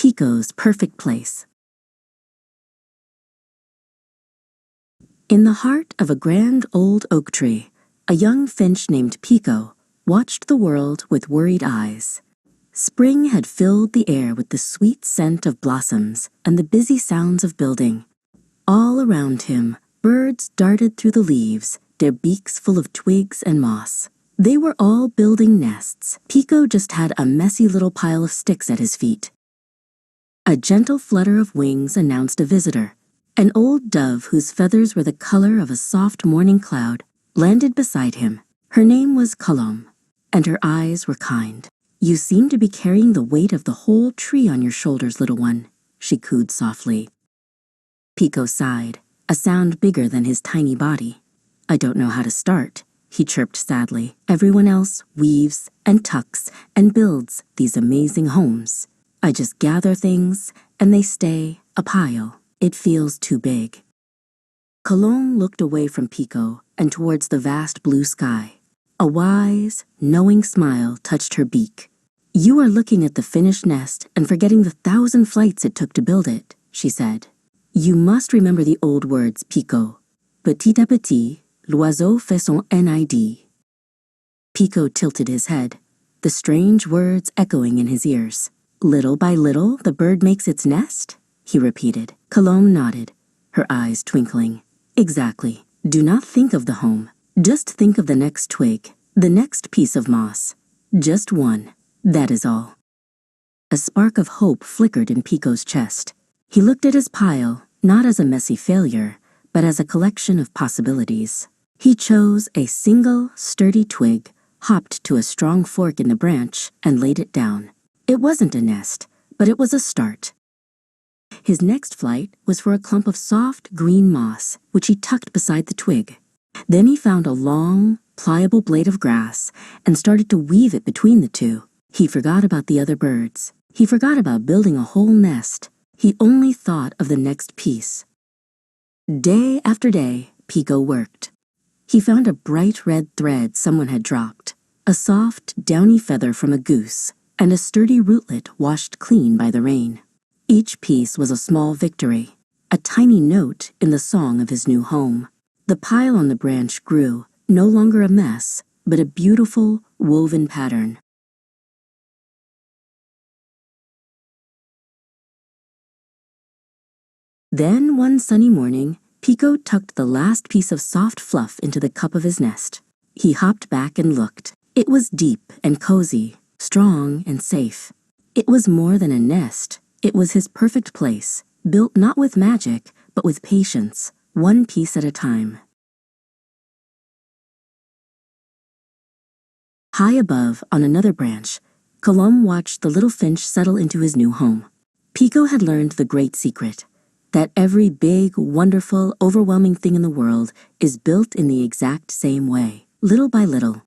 Pico's perfect place. In the heart of a grand old oak tree, a young finch named Pico watched the world with worried eyes. Spring had filled the air with the sweet scent of blossoms and the busy sounds of building. All around him, birds darted through the leaves, their beaks full of twigs and moss. They were all building nests. Pico just had a messy little pile of sticks at his feet. A gentle flutter of wings announced a visitor. An old dove whose feathers were the color of a soft morning cloud landed beside him. Her name was Colombe, and her eyes were kind. "You seem to be carrying the weight of the whole tree on your shoulders, little one," she cooed softly. Pico sighed, a sound bigger than his tiny body. "I don't know how to start," he chirped sadly. "Everyone else weaves and tucks and builds these amazing homes. I just gather things, and they stay a pile. It feels too big." Colombe looked away from Pico and towards the vast blue sky. A wise, knowing smile touched her beak. "You are looking at the finished nest and forgetting the 1,000 flights it took to build it," she said. "You must remember the old words, Pico. Petit à petit, l'oiseau fait son nid." Pico tilted his head, the strange words echoing in his ears. "Little by little, the bird makes its nest?" he repeated. Colombe nodded, her eyes twinkling. "Exactly. Do not think of the home. Just think of the next twig, the next piece of moss. Just one. That is all." A spark of hope flickered in Pico's chest. He looked at his pile, not as a messy failure, but as a collection of possibilities. He chose a single, sturdy twig, hopped to a strong fork in the branch, and laid it down. It wasn't a nest, but it was a start. His next flight was for a clump of soft green moss, which he tucked beside the twig. Then he found a long, pliable blade of grass and started to weave it between the two. He forgot about the other birds. He forgot about building a whole nest. He only thought of the next piece. Day after day, Pico worked. He found a bright red thread someone had dropped, a soft, downy feather from a goose, and a sturdy rootlet washed clean by the rain. Each piece was a small victory, a tiny note in the song of his new home. The pile on the branch grew, no longer a mess, but a beautiful, woven pattern. Then, one sunny morning, Pico tucked the last piece of soft fluff into the cup of his nest. He hopped back and looked. It was deep and cozy, strong and safe. It was more than a nest. It was his perfect place, built not with magic, but with patience, one piece at a time. High above, on another branch, Colombe watched the little finch settle into his new home. Pico had learned the great secret, that every big, wonderful, overwhelming thing in the world is built in the exact same way, little by little.